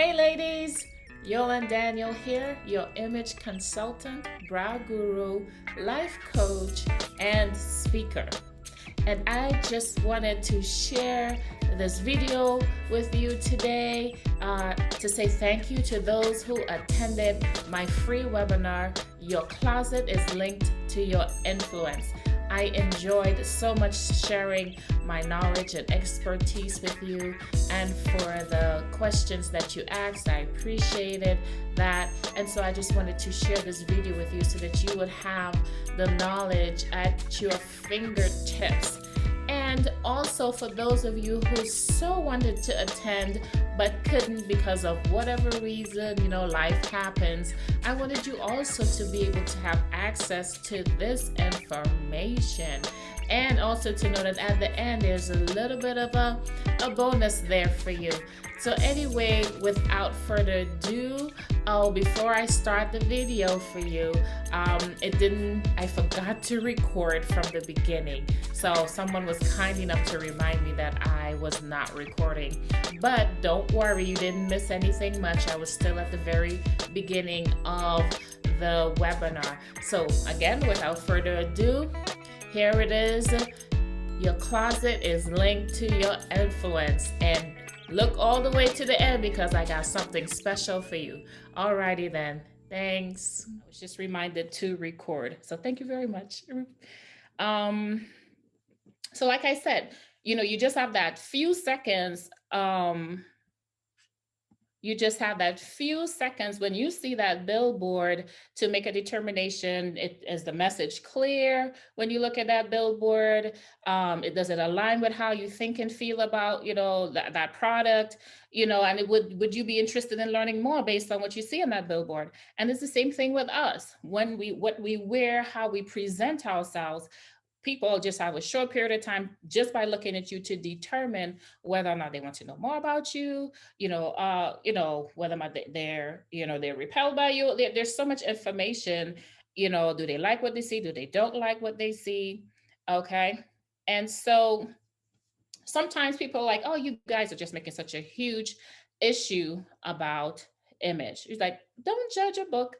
Hey ladies, Yolan Daniel here, your image consultant, brow guru, life coach, and speaker. And I just wanted to share this video with you today to say thank you to those who attended my free webinar, Your Closet is Linked to Your Influence. I enjoyed so much sharing my knowledge and expertise with you, and for the questions that you asked, I appreciated that. And so I just wanted to share this video with you so that you would have the knowledge at your fingertips. And also for those of you who so wanted to attend but couldn't because of whatever reason, life happens, I wanted you also to be able to have access to this information. And also to know that at the end, there's a little bit of a bonus there for you. So anyway, without further ado, before I start the video for you, I forgot to record from the beginning. So someone was kind enough to remind me that I was not recording. But don't worry, you didn't miss anything much. I was still at the very beginning of the webinar. So again, without further ado, here it is. Your closet is linked to your influence. And look all the way to the end because I got something special for you. Alrighty then. Thanks. I was just reminded to record. So thank you very much. So like I said, you just have that few seconds. You just have that few seconds when you see that billboard to make a determination. Is the message clear when you look at that billboard? Does it align with how you think and feel about, that product? And would you be interested in learning more based on what you see on that billboard? And it's the same thing with us. What we wear, how we present ourselves, people just have a short period of time just by looking at you to determine whether or not they want to know more about you, whether or not they're repelled by you. There's so much information, do they like what they see? Do they don't like what they see? Okay. And so sometimes people are like, oh, you guys are just making such a huge issue about image. It's like, don't judge a book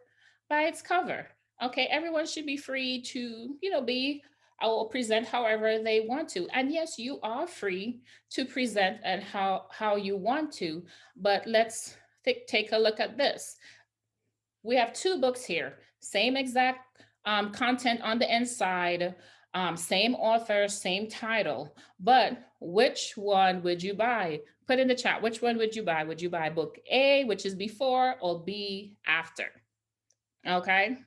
by its cover. Okay, everyone should be free to, be or present however they want to. And yes, you are free to present and how you want to. But let's take a look at this. We have two books here, same exact content on the inside, same author, same title. But which one would you buy? Put in the chat, which one would you buy? Would you buy book A, which is before, or B, after? Okay.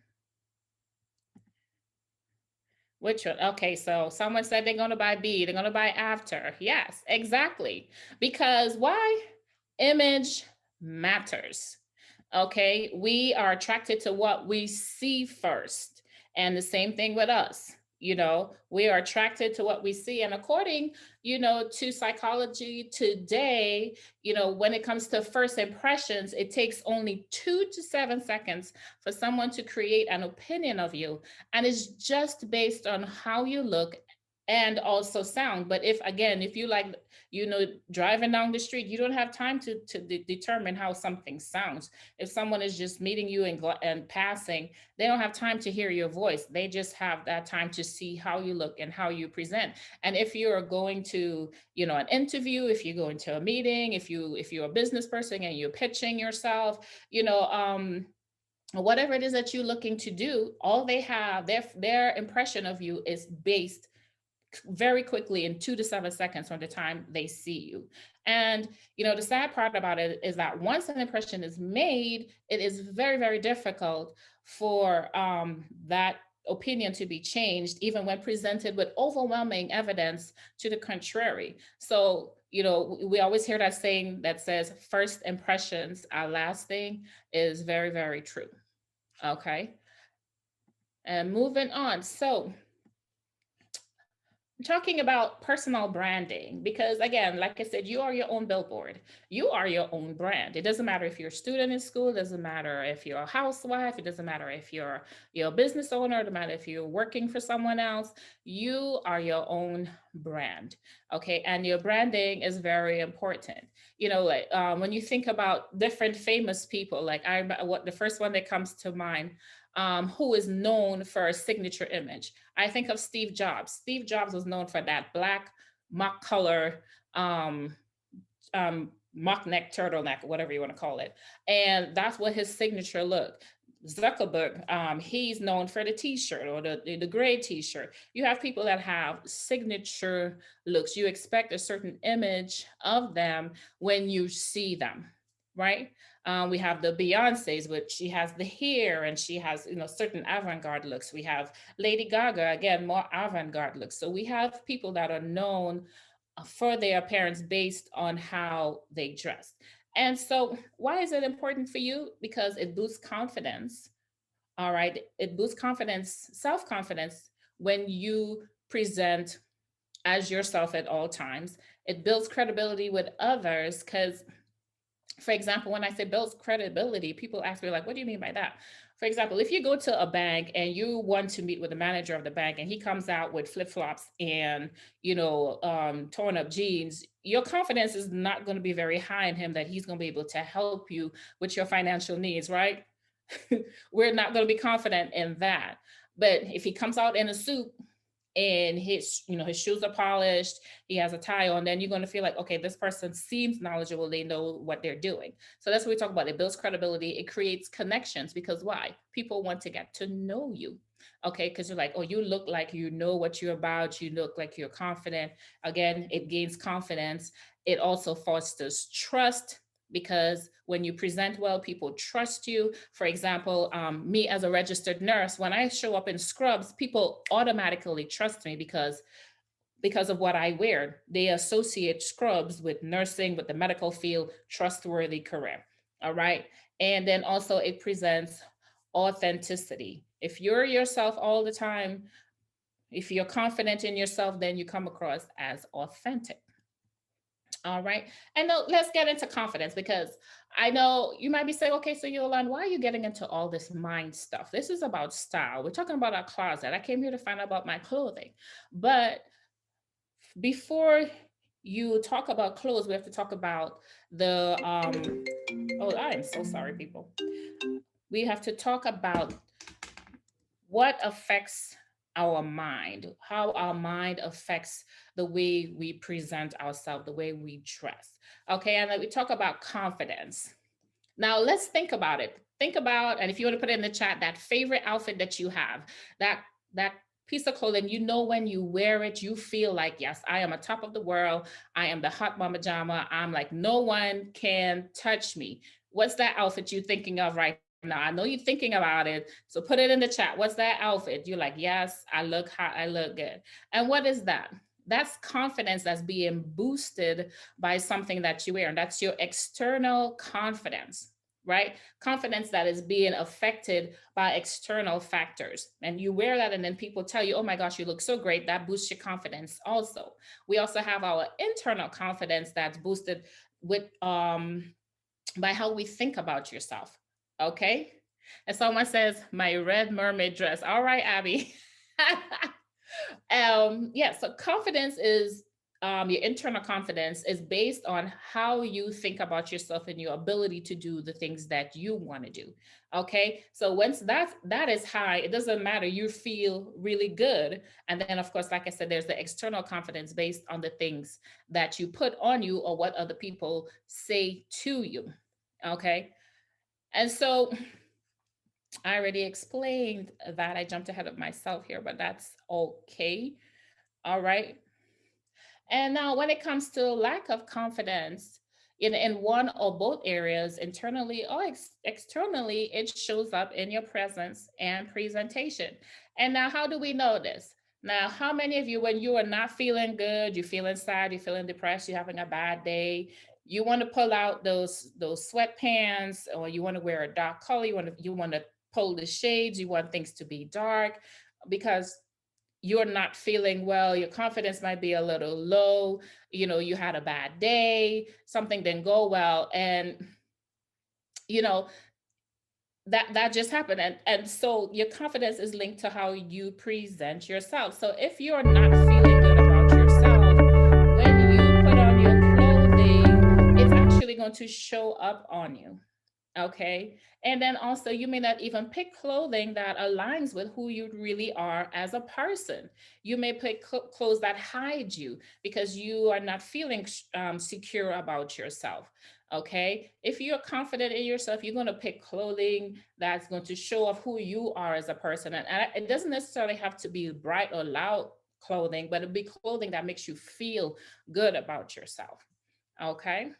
Which one? Okay, so someone said they're going to buy B, they're going to buy after. Yes, exactly. Because why? Image matters. Okay, we are attracted to what we see first. And the same thing with us. We are attracted to what we see. And according, to psychology today, when it comes to first impressions, it takes only 2 to 7 seconds for someone to create an opinion of you. And it's just based on how you look and also sound. But if you like, driving down the street, you don't have time to determine how something sounds. If someone is just meeting you and passing, they don't have time to hear your voice. They just have that time to see how you look and how you present. And if you're going to, an interview, if you go into a meeting, if you're a business person and you're pitching yourself, whatever it is that you're looking to do, all they have, their impression of you is based very quickly in 2 to 7 seconds from the time they see you. And the sad part about it is that once an impression is made, it is very, very difficult for that opinion to be changed, even when presented with overwhelming evidence to the contrary. So we always hear that saying that says first impressions are lasting is very, very true. Okay, and moving on. So talking about personal branding, because again, like I said, you are your own billboard. You are your own brand. It doesn't matter if you're a student in school, it doesn't matter if you're a housewife, it doesn't matter if you're a business owner, it doesn't matter if you're working for someone else. You are your own brand. Okay, and your branding is very important. Like when you think about different famous people, like what the first one that comes to mind, who is known for a signature image. I think of Steve Jobs. Steve Jobs was known for that black mock color, um, mock neck turtleneck, whatever you want to call it, and that's what his signature look. Zuckerberg, he's known for the T-shirt or the gray T-shirt. You have people that have signature looks. You expect a certain image of them when you see them, right? We have the Beyonces, which she has the hair and she has certain avant-garde looks. We have Lady Gaga, again, more avant-garde looks. So we have people that are known for their appearance based on how they dress. And so, why is it important for you? Because it boosts confidence. All right. It boosts confidence, self confidence when you present as yourself at all times. It builds credibility with others because, for example, when I say builds credibility, people ask me, like, what do you mean by that? For example, if you go to a bank and you want to meet with the manager of the bank and he comes out with flip flops and, torn up jeans, your confidence is not going to be very high in him that he's going to be able to help you with your financial needs, right? We're not going to be confident in that. But if he comes out in a suit and his shoes are polished, he has a tie on, then you're going to feel like, okay, this person seems knowledgeable, they know what they're doing. So that's what we talk about. It builds credibility, it creates connections, because why? People want to get to know you. Okay, because you're like, oh, you look like you know what you're about, you look like you're confident. Again, it gains confidence. It also fosters trust, because when you present well, people trust you. For example, me as a registered nurse, when I show up in scrubs, people automatically trust me because of what I wear. They associate scrubs with nursing, with the medical field, trustworthy career. All right. And then also it presents authenticity. If you're yourself all the time, if you're confident in yourself, then you come across as authentic. All right. And now let's get into confidence, because I know you might be saying, okay, so Yolan, why are you getting into all this mind stuff? This is about style. We're talking about our closet. I came here to find out about my clothing. But before you talk about clothes, we have to talk about the oh, I am so sorry, people. We have to talk about what affects our mind, how our mind affects the way we present ourselves, the way we dress. Okay, and then we talk about confidence. Now let's think about it. Think about, and if you want to put it in the chat, that favorite outfit that you have, that piece of clothing, when you wear it, you feel like, yes, I am a top of the world. I am the hot mama jama. I'm like, no one can touch me. What's that outfit you're thinking of right now? I know you're thinking about it. So put it in the chat. What's that outfit? You're like, yes, I look hot. I look good. And what is that? That's confidence that's being boosted by something that you wear. And that's your external confidence, right? Confidence that is being affected by external factors. And you wear that, and then people tell you, oh my gosh, you look so great. That boosts your confidence also. We also have our internal confidence that's boosted with by how we think about yourself. Okay. And someone says, my red mermaid dress. All right, Abby. Yeah, so confidence is your internal confidence is based on how you think about yourself and your ability to do the things that you want to do. Okay, so once that is high, it doesn't matter, you feel really good. And then of course, like I said, there's the external confidence based on the things that you put on you or what other people say to you. Okay, and so I already explained that. I jumped ahead of myself here, but that's okay. All right. And now, when it comes to lack of confidence in one or both areas, internally or externally, it shows up in your presence and presentation. And now, how do we know this? Now, how many of you, when you are not feeling good, you're feeling sad, you're feeling depressed, you're having a bad day, you want to pull out those sweatpants, or you want to wear a dark color, you want to pull the shades, you want things to be dark, because you're not feeling well, your confidence might be a little low, you had a bad day, something didn't go well, and you know that just happened, and so your confidence is linked to how you present yourself. So if you're not feeling good about yourself, when you put on your clothing, it's actually going to show up on you. Okay. And then also, you may not even pick clothing that aligns with who you really are as a person. You may pick clothes that hide you because you are not feeling secure about yourself. Okay. If you're confident in yourself, you're going to pick clothing that's going to show off who you are as a person. And it doesn't necessarily have to be bright or loud clothing, but it'll be clothing that makes you feel good about yourself. Okay.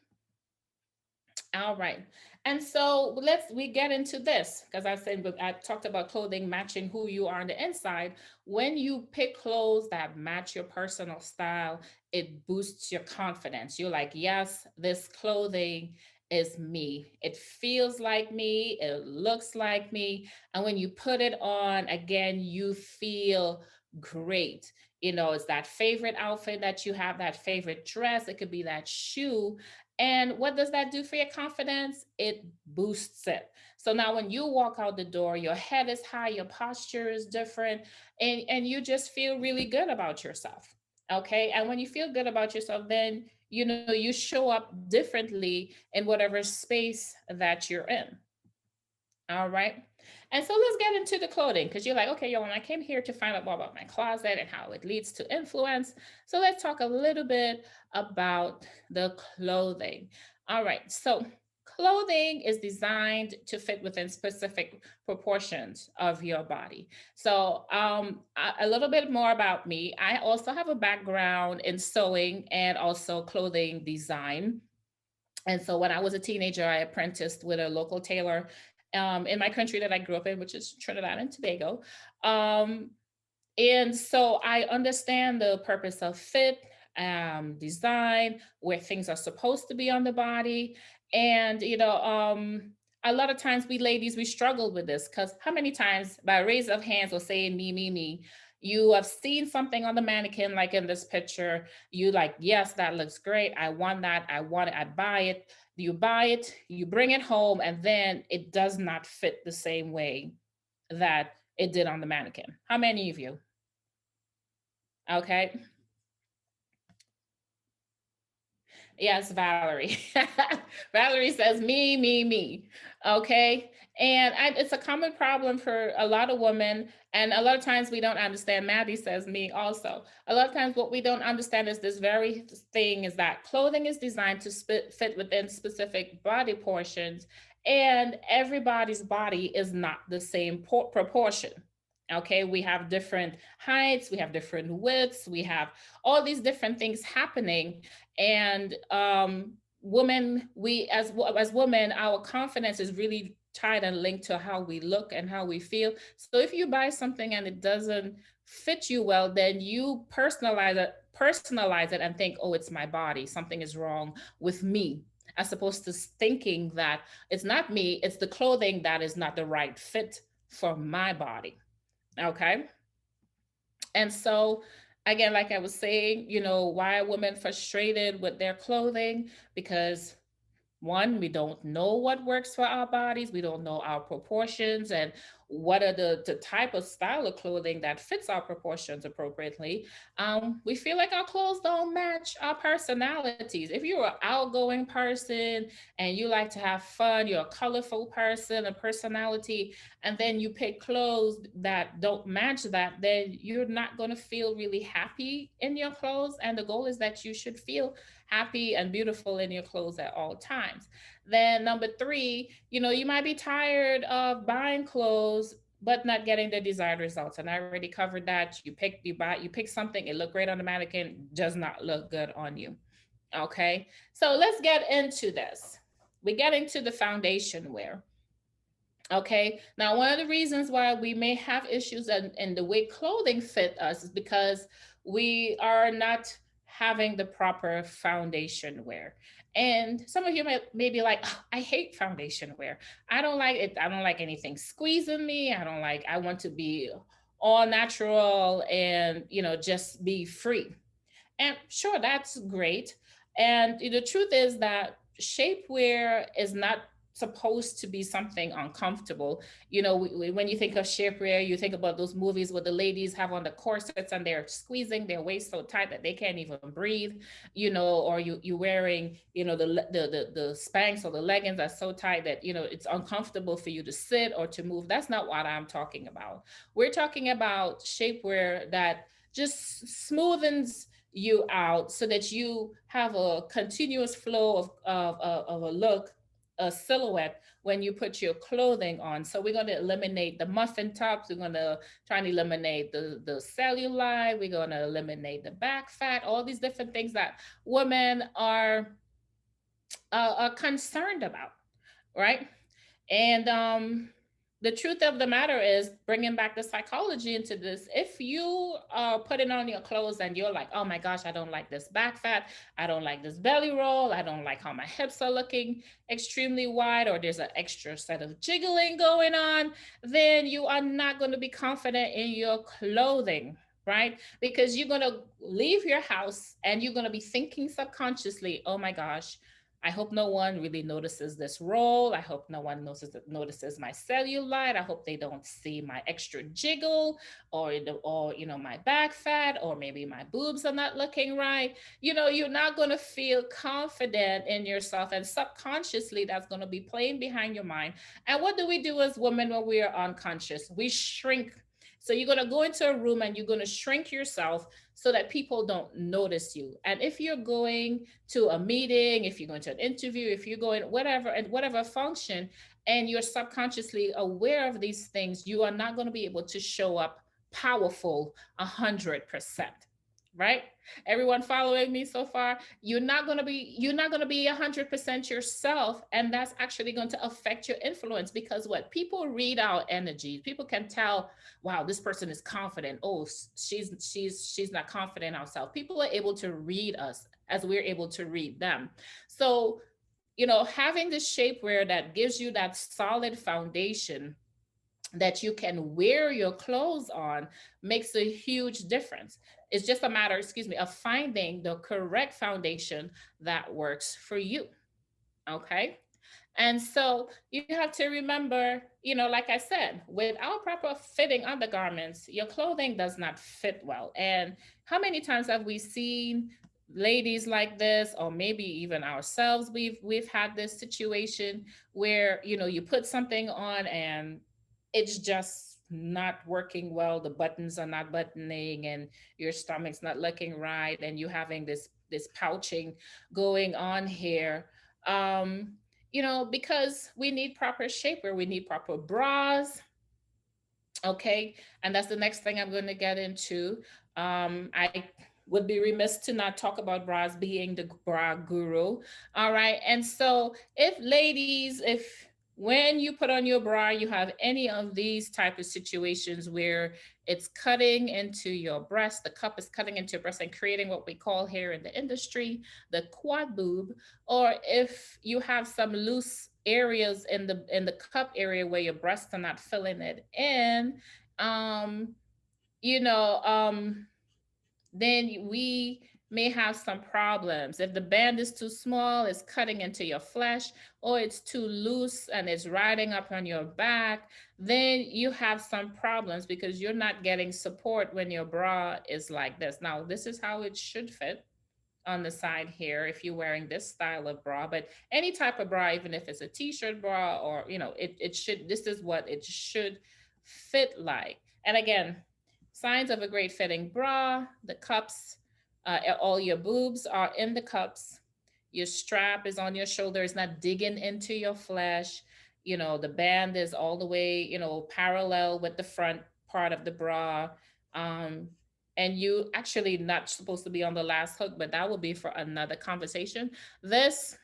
All right. And so we get into this because I said I talked about clothing matching who you are on the inside. When you pick clothes that match your personal style, it boosts your confidence. You're like, yes, this clothing is me. It feels like me, it looks like me. And when you put it on, again, you feel great. It's that favorite outfit that you have, that favorite dress, it could be that shoe, and what does that do for your confidence? It boosts it. So now when you walk out the door, your head is high, your posture is different, and you just feel really good about yourself. Okay. And when you feel good about yourself, then you show up differently in whatever space that you're in. All right. And so let's get into the clothing because you're like, okay, yo, I came here to find out more about my closet and how it leads to influence. So let's talk a little bit about the clothing. All right. So clothing is designed to fit within specific proportions of your body. So a little bit more about me. I also have a background in sewing and also clothing design. And so when I was a teenager, I apprenticed with a local tailor in my country that I grew up in, which is Trinidad and Tobago. Um, and so I understand the purpose of fit, design, where things are supposed to be on the body. And, a lot of times we ladies, we struggle with this because how many times by raise of hands or saying me, me, me, you have seen something on the mannequin, like in this picture, you like, yes, that looks great. I want that. I want it. I buy it. You buy it, you bring it home, and then it does not fit the same way that it did on the mannequin. How many of you? Okay. Yes, Valerie. Valerie says me, me, me. Okay. And it's a common problem for a lot of women. And a lot of times we don't understand. Maddie says me also. A lot of times what we don't understand is this very thing is that clothing is designed to fit within specific body portions. And everybody's body is not the same proportion. Okay. We have different heights, we have different widths, we have all these different things happening, and women, we as women, our confidence is really tied and linked to how we look and how we feel. So if you buy something and it doesn't fit you well, then you personalize it and think, oh, it's my body, something is wrong with me, as opposed to thinking that it's not me, it's the clothing that is not the right fit for my body. Okay. And so, again, like I was saying, why are women frustrated with their clothing? Because one, we don't know what works for our bodies, we don't know our proportions and what are the type of style of clothing that fits our proportions appropriately. We feel like our clothes don't match our personalities. If you're an outgoing person and you like to have fun, you're a colorful person, a personality, and then you pick clothes that don't match that, then you're not going to feel really happy in your clothes. And the goal is that you should feel happy and beautiful in your clothes at all times. Then number three, you might be tired of buying clothes but not getting the desired results. And I already covered that. You pick something, it look great on the mannequin, does not look good on you. Okay. So let's get into this. We get into the foundation wear. Okay. Now, one of the reasons why we may have issues in the way clothing fit us is because we are not having the proper foundation wear. And some of you may be like, oh, I hate foundation wear. I don't like it. I don't like anything squeezing me. I don't like, I want to be all natural and, just be free. And sure, that's great. And the truth is that shapewear is not supposed to be something uncomfortable. When you think of shapewear, you think about those movies where the ladies have on the corsets and they're squeezing their waist so tight that they can't even breathe, or you wearing, the Spanx or the leggings that's so tight that, it's uncomfortable for you to sit or to move. That's not what I'm talking about. We're talking about shapewear that just smoothens you out so that you have a continuous flow of a look, a silhouette when you put your clothing on. So we're going to eliminate the muffin tops. We're going to try and eliminate the cellulite. We're going to eliminate the back fat, all these different things that women are concerned about, right? And the truth of the matter is, bringing back the psychology into this, if you are putting on your clothes and you're like, oh my gosh, I don't like this back fat, I don't like this belly roll, I don't like how my hips are looking extremely wide, or there's an extra set of jiggling going on, then you are not going to be confident in your clothing. Right? Because you're going to leave your house and you're going to be thinking subconsciously, oh my gosh, I hope no one really notices this roll. I hope no one notices my cellulite. I hope they don't see my extra jiggle, or my back fat, or maybe my boobs are not looking right. You're not going to feel confident in yourself, and subconsciously that's going to be playing behind your mind. And what do we do as women when we are unconscious? We shrink. So you're going to go into a room and you're going to shrink yourself so that people don't notice you. And if you're going to a meeting, if you're going to an interview, if you're going whatever and whatever function, and you're subconsciously aware of these things, you are not going to be able to show up powerful 100%. Right? Everyone following me so far? You're not going to be 100% yourself, and that's actually going to affect your influence, because what people read our energy, people can tell, wow, this person is confident. Oh, she's not confident in herself. People are able to read us as we're able to read them. So, having this shapewear that gives you that solid foundation that you can wear your clothes on makes a huge difference. It's just a matter, excuse me, of finding the correct foundation that works for you. Okay. And so you have to remember, like I said, without proper fitting undergarments, your clothing does not fit well. And how many times have we seen ladies like this, or maybe even ourselves? We've had this situation where, you put something on and it's just not working well. The buttons are not buttoning and your stomach's not looking right, and you having this pouching going on here. Because we need proper shapewear, we need proper bras. Okay. And that's the next thing I'm going to get into. I would be remiss to not talk about bras, being the bra guru. All right. And so, if ladies, if when you put on your bra, you have any of these type of situations where it's cutting into your breast, the cup is cutting into your breast and creating what we call here in the industry the quad boob, or if you have some loose areas in the cup area where your breasts are not filling it in, um you know then we may have some problems. If the band is too small, it's cutting into your flesh, or it's too loose and it's riding up on your back, then you have some problems because you're not getting support when your bra is like this. Now, this is how it should fit on the side here if you're wearing this style of bra, but any type of bra, even if it's a t-shirt bra, or it should, this is what it should fit like. And again, signs of a great fitting bra: the cups, all your boobs are in the cups, your strap is on your shoulder, it's not digging into your flesh, the band is all the way, parallel with the front part of the bra. um and you actually not supposed to be on the last hook, but that will be for another conversation. This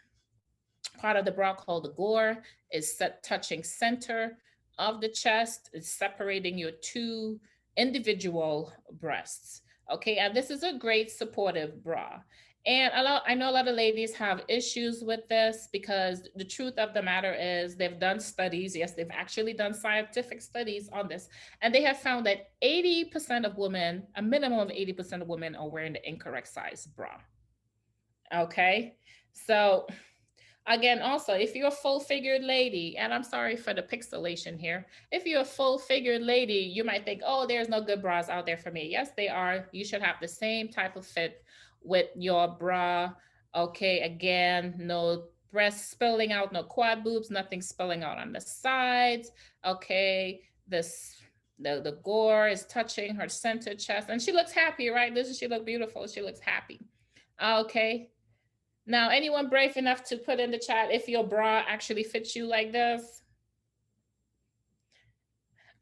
part of the bra, called the gore, is touching center of the chest. It's separating your two individual breasts. Okay, and this is a great supportive bra. And I know a lot of ladies have issues with this because the truth of the matter is they've done studies. Yes, they've actually done scientific studies on this. And they have found that 80% of women, a minimum of 80% of women are wearing the incorrect size bra. Okay. So again, also, if you're a full figured lady, and I'm sorry for the pixelation here, if you're a full figured lady, you might think, oh, there's no good bras out there for me. Yes, they are. You should have the same type of fit with your bra. Okay, again, no breasts spilling out, no quad boobs, nothing spilling out on the sides. Okay, this the gore is touching her center chest, and she looks happy, right? Doesn't she look beautiful? She looks happy. Okay, now, anyone brave enough to put in the chat if your bra actually fits you like this?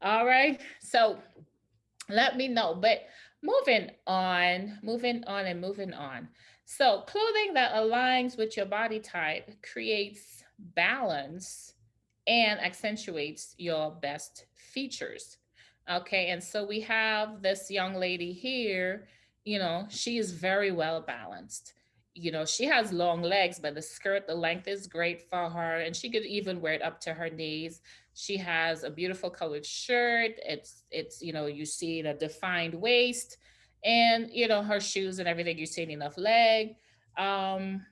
All right. So let me know. But moving on. So, clothing that aligns with your body type creates balance and accentuates your best features. Okay, and so we have this young lady here, she is very well balanced. She has long legs, but the skirt, the length is great for her, and she could even wear it up to her knees. She has a beautiful colored shirt. It's you see a defined waist, and her shoes and everything. You see enough leg. Um,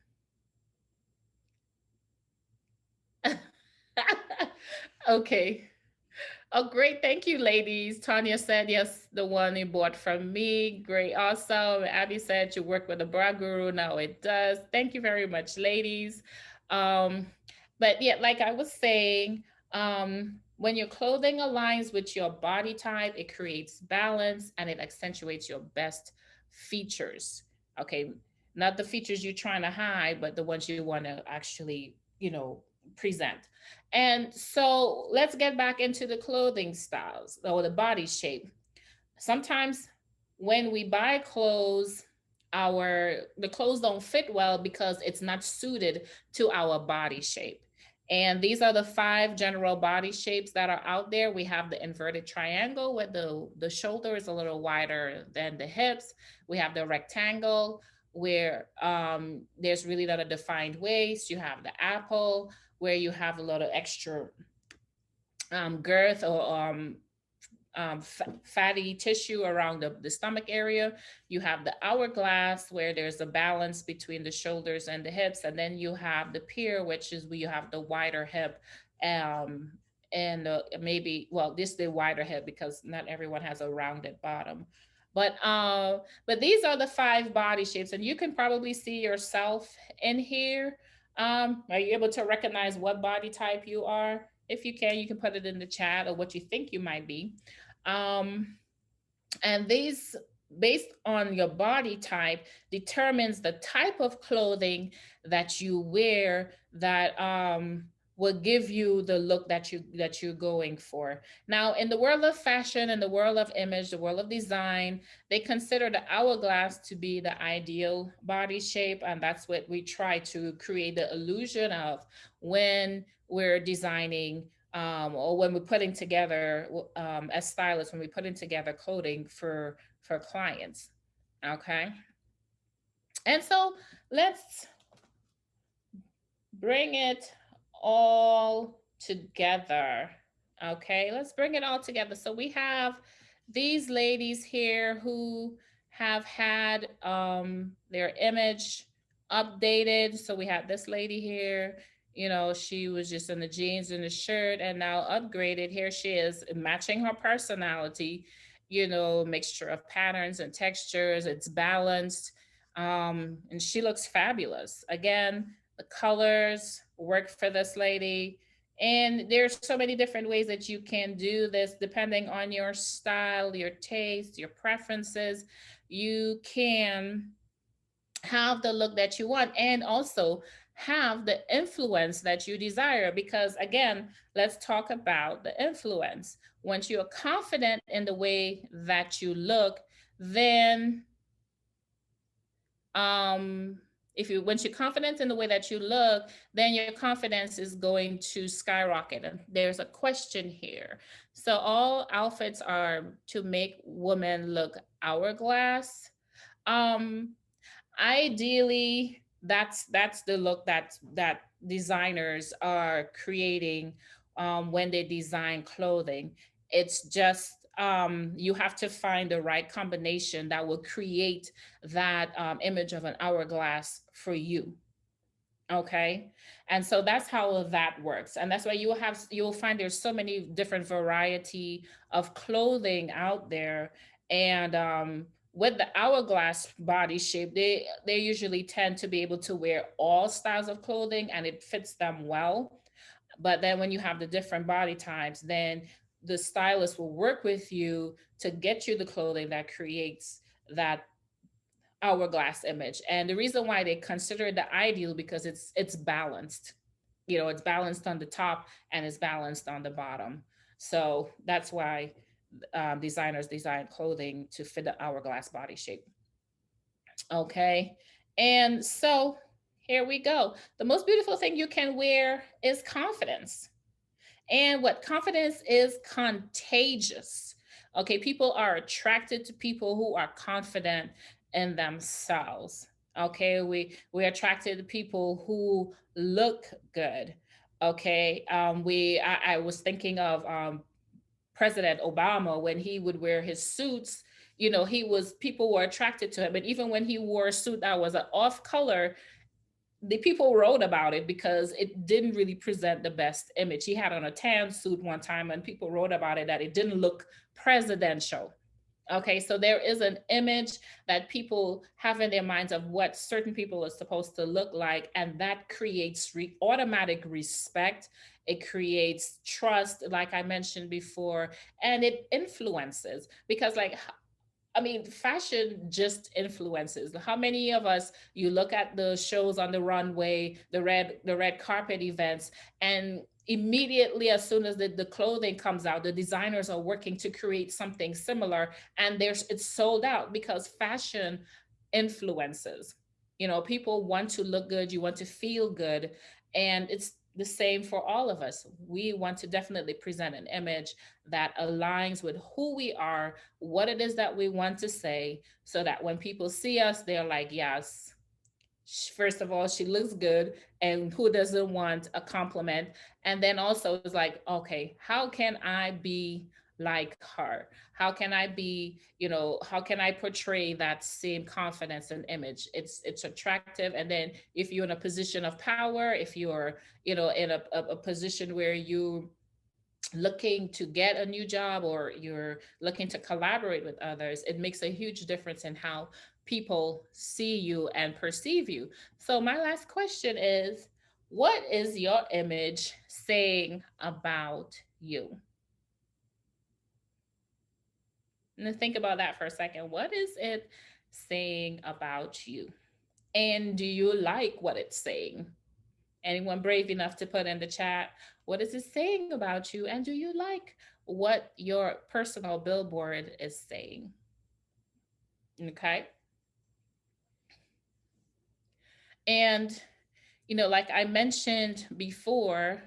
okay. Oh, great. Thank you, ladies. Tanya said, yes, the one you bought from me. Great. Awesome. Abby said, you work with a bra guru. Now it does. Thank you very much, ladies. Um, but yeah, like I was saying, when your clothing aligns with your body type, it creates balance and it accentuates your best features. Okay. Not the features you're trying to hide, but the ones you want to actually, present. And so let's get back into the clothing styles or the body shape. Sometimes when we buy clothes, the clothes don't fit well because it's not suited to our body shape. And these are the 5 general body shapes that are out there. We have the inverted triangle where the shoulder is a little wider than the hips. We have the rectangle where there's really not a defined waist. You have the apple where you have a little extra girth or fatty tissue around the stomach area. You have the hourglass where there's a balance between the shoulders and the hips, and then you have the pier, which is where you have the wider hip. Um, and maybe this the wider hip because not everyone has a rounded bottom. But these are the 5 body shapes, and you can probably see yourself in here. Are you able to recognize what body type you are? If you can put it in the chat or what you think you might be. Um, and these, based on your body type, determines the type of clothing that you wear that will give you the look that you're going for. Now, in the world of fashion, in the world of image, the world of design, they consider the hourglass to be the ideal body shape, and that's what we try to create the illusion of when we're designing or when we're putting together as stylists, when we're putting together clothing for clients. Okay, and so let's bring it all together. Okay, let's bring it all together. So we have these ladies here who have had their image updated. So we have this lady here. She was just in the jeans and the shirt and now upgraded. Here she is matching her personality, mixture of patterns and textures. It's balanced. And she looks fabulous. Again, the colors work for this lady. And there's so many different ways that you can do this depending on your style, your taste, your preferences. You can have the look that you want and also have the influence that you desire. Because again, let's talk about the influence. Once you're confident in the way that you look, then um if you once you're confident in the way that you look, then your confidence is going to skyrocket. And there's a question here. So all outfits are to make women look hourglass. um Ideally, that's the look that designers are creating when they design clothing. It's just you have to find the right combination that will create that image of an hourglass for you. Okay. And so that's how that works. And that's why you'll find there's so many different variety of clothing out there. And with the hourglass body shape, they usually tend to be able to wear all styles of clothing and it fits them well. But then when you have the different body types, then the stylist will work with you to get you the clothing that creates that hourglass image. And the reason why they consider it the ideal because it's balanced. You know, it's balanced on the top and it's balanced on the bottom. So that's why designers design clothing to fit the hourglass body shape. Okay. And so here we go. The most beautiful thing you can wear is confidence. And what confidence is contagious. Okay, people are attracted to people who are confident in themselves. Okay, we're attracted to people who look good. Okay, I was thinking of President Obama when he would wear his suits. You know, he was people were attracted to him, and even when he wore a suit that was an off color, the people wrote about it because it didn't really present the best image. He had on a tan suit one time, and people wrote about it that it didn't look presidential. Okay, so there is an image that people have in their minds of what certain people are supposed to look like, and that creates automatic respect. It creates trust, like I mentioned before, and it influences because, like, I mean, fashion just influences. How many of us you look at the shows on the runway, the red carpet events, and immediately as soon as the clothing comes out, the designers are working to create something similar, and there's it's sold out because fashion influences. You know, people want to look good, you want to feel good, and it's the same for all of us. We want to definitely present an image that aligns with who we are, what it is that we want to say, so that when people see us, they're like, yes, first of all, she looks good. And who doesn't want a compliment? And then also it's like, okay, how can I be like her? How can I be, how can I portray that same confidence and image? It's attractive. And then if you're in a position of power, if you're, in a position where you looking to get a new job or you're looking to collaborate with others, it makes a huge difference in how people see you and perceive you. So, my last question is, what is your image saying about you? And think about that for a second. What is it saying about you? And do you like what it's saying? Anyone brave enough to put in the chat, what is it saying about you? And do you like what your personal billboard is saying? Okay. And, like I mentioned before,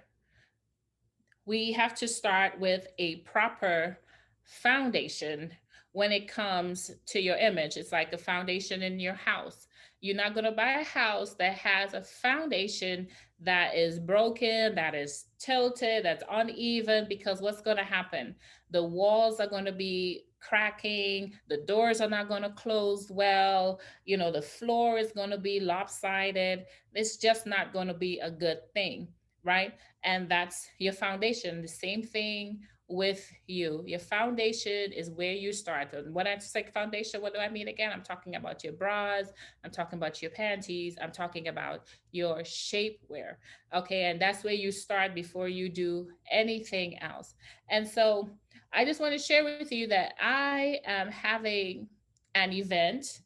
we have to start with a proper foundation when it comes to your image. It's like a foundation in your house. You're not going to buy a house that has a foundation that is broken, that is tilted, that's uneven, because what's going to happen? The walls are going to be cracking, the doors are not going to close well, the floor is going to be lopsided. It's just not going to be a good thing, right? And that's your foundation. The same thing with you. Your foundation is where you start. And when I say foundation, what do I mean again? I'm talking about your bras, I'm talking about your panties, I'm talking about your shapewear. Okay, and that's where you start before you do anything else. And so I just want to share with you that I am having an event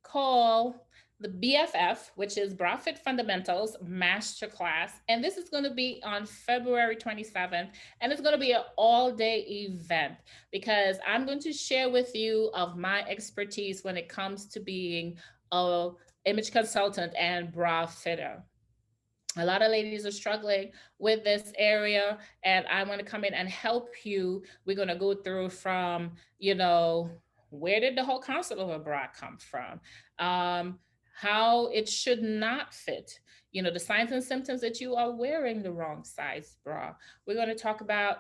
called the BFF, which is Profit Fundamentals Masterclass. And this is going to be on February 27th. And it's going to be an all day event because I'm going to share with you of my expertise when it comes to being a image consultant and bra fitter. A lot of ladies are struggling with this area, and I want to come in and help you. We're going to go through from, where did the whole concept of a bra come from? how it should not fit, the signs and symptoms that you are wearing the wrong size bra. We're going to talk about,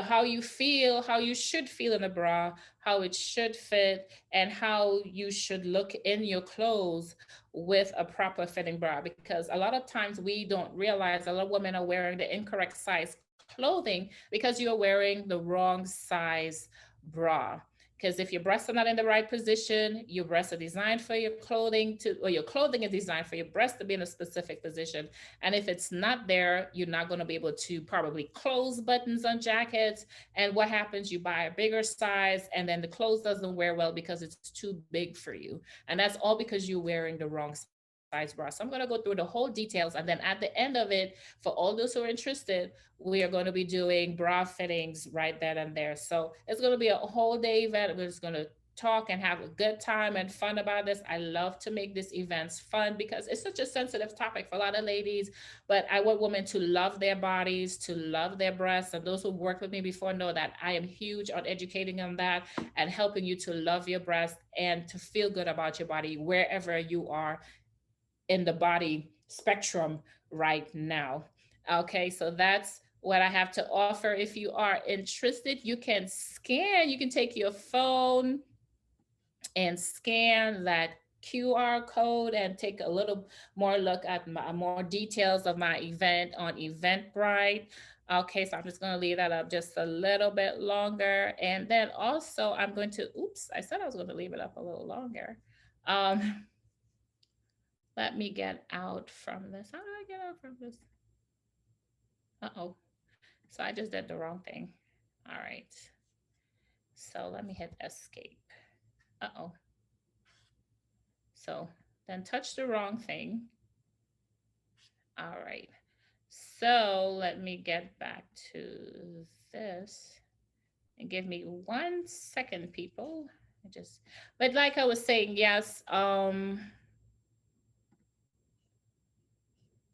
how you feel, how you should feel in a bra, how it should fit, and how you should look in your clothes with a proper fitting bra. Because a lot of times we don't realize a lot of women are wearing the incorrect size clothing because you're wearing the wrong size bra. Because if your breasts are not in the right position, your breasts are designed for your clothing to, or your clothing is designed for your breasts to be in a specific position. And if it's not there, you're not going to be able to probably close buttons on jackets. And what happens? You buy a bigger size, and then the clothes doesn't wear well because it's too big for you. And that's all because you're wearing the wrong size bra. So I'm going to go through the whole details. And then at the end of it, for all those who are interested, we are going to be doing bra fittings right then and there. So it's going to be a whole day event. We're just going to talk and have a good time and fun about this. I love to make these events fun because it's such a sensitive topic for a lot of ladies. But I want women to love their bodies, to love their breasts. And those who worked with me before know that I am huge on educating on that and helping you to love your breast and to feel good about your body wherever you are in the body spectrum right now. Okay, so that's what I have to offer. If you are interested, you can take your phone and scan that QR code and take a little more look at more details of my event on Eventbrite. Okay, so I'm just going to leave that up just a little bit longer. And then also I'm going to, oops, I said I was going to leave it up a little longer. Let me get out from this. How do I get out from this? Uh-oh. So I just did the wrong thing. All right. So let me hit escape. Uh-oh. So then touch the wrong thing. All right. So let me get back to this and give me 1 second, people. But like I was saying, yes,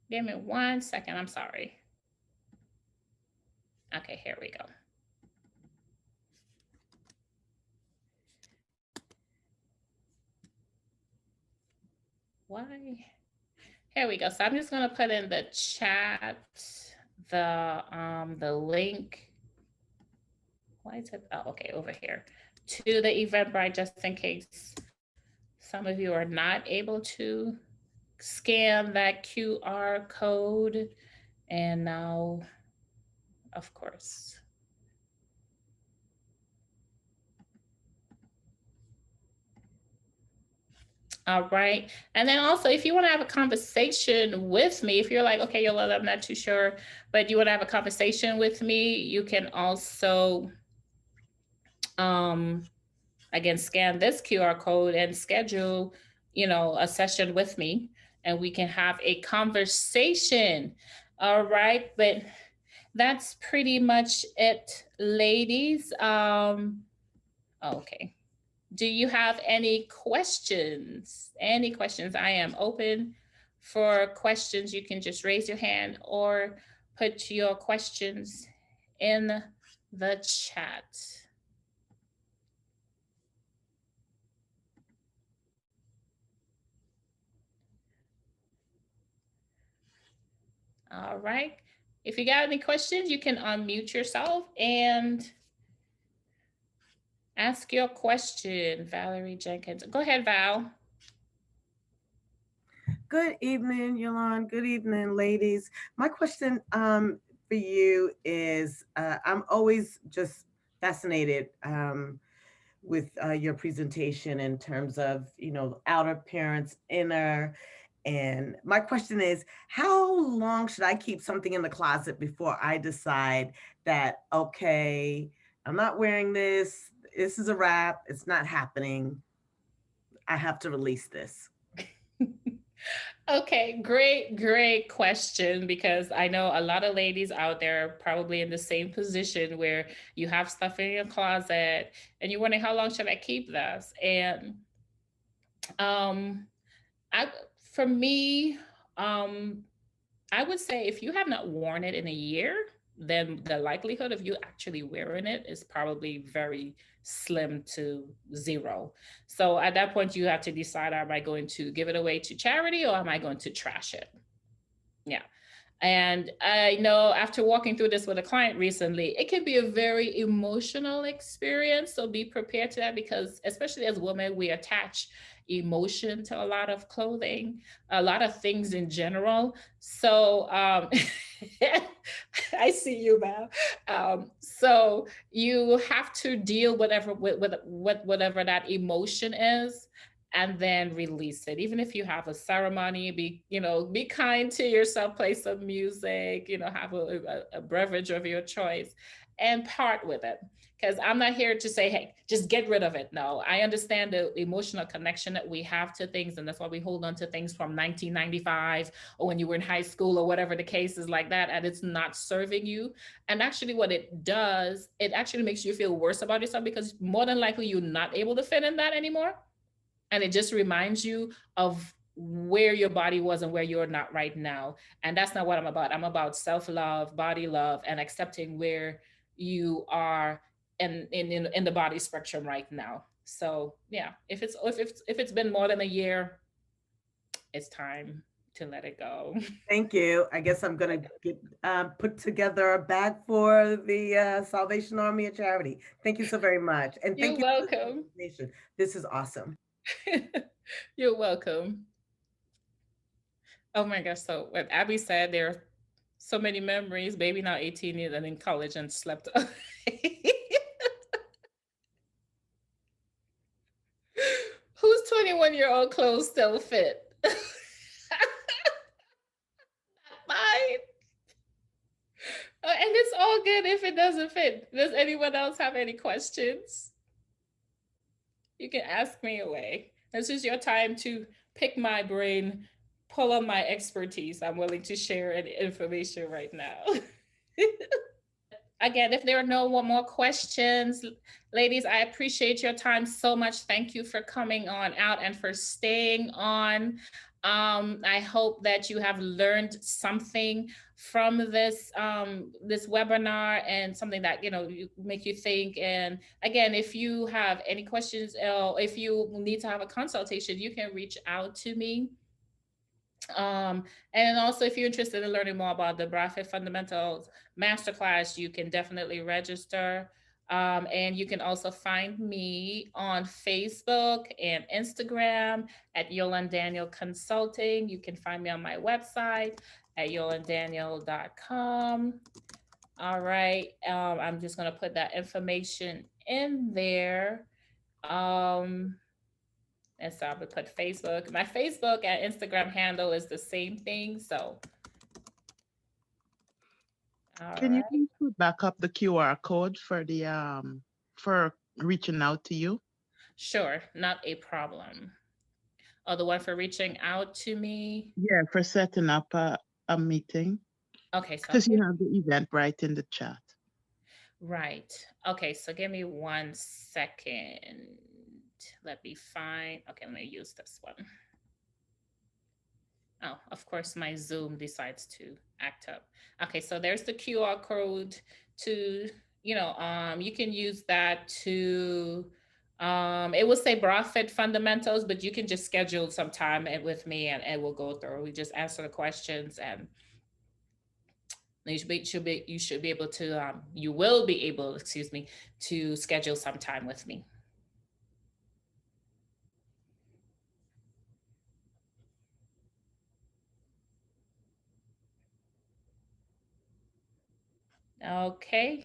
give me 1 second. I'm sorry. Okay, here we go. Why? Here we go. So I'm just gonna put in the chat the link. Why is it? Oh, okay, over here to the Eventbrite, just in case some of you are not able to scan that QR code. And now, of course. All right. And then also, if you want to have a conversation with me, if you're like, okay, Yolanda, I'm not too sure, but you want to have a conversation with me, you can also, again, scan this QR code and schedule, a session with me, and we can have a conversation. All right. But that's pretty much it, ladies. Okay. Do you have any questions? Any questions? I am open for questions. You can just raise your hand or put your questions in the chat. All right. If you got any questions, you can unmute yourself and ask your question. Valerie Jenkins. Go ahead, Val. Good evening, Yolanda. Good evening, ladies. My question for you is I'm always just fascinated with your presentation in terms of, outer appearance, inner. And my question is, how long should I keep something in the closet before I decide that, okay, I'm not wearing this. This is a wrap. It's not happening. I have to release this. Okay, great question, because I know a lot of ladies out there are probably in the same position where you have stuff in your closet and you're wondering, how long should I keep this? And um I for me, I would say if you have not worn it in a year, then the likelihood of you actually wearing it is probably very slim to zero. So at that point, you have to decide, am I going to give it away to charity or am I going to trash it? Yeah. And I know after walking through this with a client recently, it can be a very emotional experience. So be prepared to that, because especially as women, we attach emotion to a lot of clothing, a lot of things in general. So I see you, Val. So you have to deal with whatever that emotion is, and then release it. Even if you have a ceremony, be kind to yourself, play some music, have a beverage of your choice and part with it. Because I'm not here to say, hey, just get rid of it. No, I understand the emotional connection that we have to things, and that's why we hold on to things from 1995 or when you were in high school or whatever the case is like that, and it's not serving you. And actually what it does, it actually makes you feel worse about yourself, because more than likely you're not able to fit in that anymore, and it just reminds you of where your body was and where you're not right now. And that's not what I'm about. I'm about self-love, body love, and accepting where you are in the body spectrum right now. So yeah, if it's been more than a year, it's time to let it go. Thank you. I guess I'm gonna get put together a bag for the Salvation Army of Charity. Thank you so very much, and thank You're you for the welcome. information. This is awesome. You're welcome. Oh my gosh. So what Abby said, there are so many memories. Baby now 18 years and in college and slept. Whose 21-year-old clothes still fit? Mine. And it's all good if it doesn't fit. Does anyone else have any questions? You can ask me away. This is your time to pick my brain, pull on my expertise. I'm willing to share any information right now. Again, if there are no more questions, ladies, I appreciate your time so much. Thank you for coming on out and for staying on. I hope that you have learned something from this webinar, and something that make you think. And again, if you have any questions, if you need to have a consultation, you can reach out to me. And also, if you're interested in learning more about the Bra-Fit Fundamentals Masterclass, you can definitely register. And you can also find me on Facebook and Instagram at Yolande Daniel Consulting. You can find me on my website at yolandaniel.com. All right. I'm just going to put that information in there. And so I would put Facebook. My Facebook and Instagram handle is the same thing. So, Can you please put back up the QR code for the for reaching out to you? Sure, not a problem. Oh, the one for reaching out to me? Yeah, for setting up a meeting. Okay, so because you have the Eventbrite in the chat. Right. Okay, so give me 1 second. Let me find. Okay, let me use this one. Oh, of course, my Zoom decides to act up. Okay, so there's the QR code to, you can use that to, it will say Bra-Fit Fundamentals, but you can just schedule some time with me and we'll go through. We just answer the questions, and you should be able to, you will be able, excuse me, to schedule some time with me. Okay.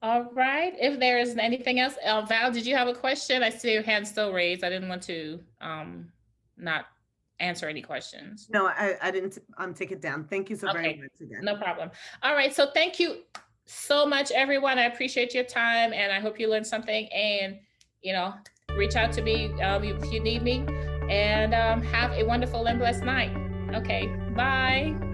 All right. If there isn't anything else, Val, did you have a question? I see your hand still raised. I didn't want to not answer any questions. No, I didn't take it down. Thank you so very much again. No problem. All right. So thank you so much, everyone. I appreciate your time, and I hope you learned something. And reach out to me if you need me. And have a wonderful and blessed night. Okay. Bye.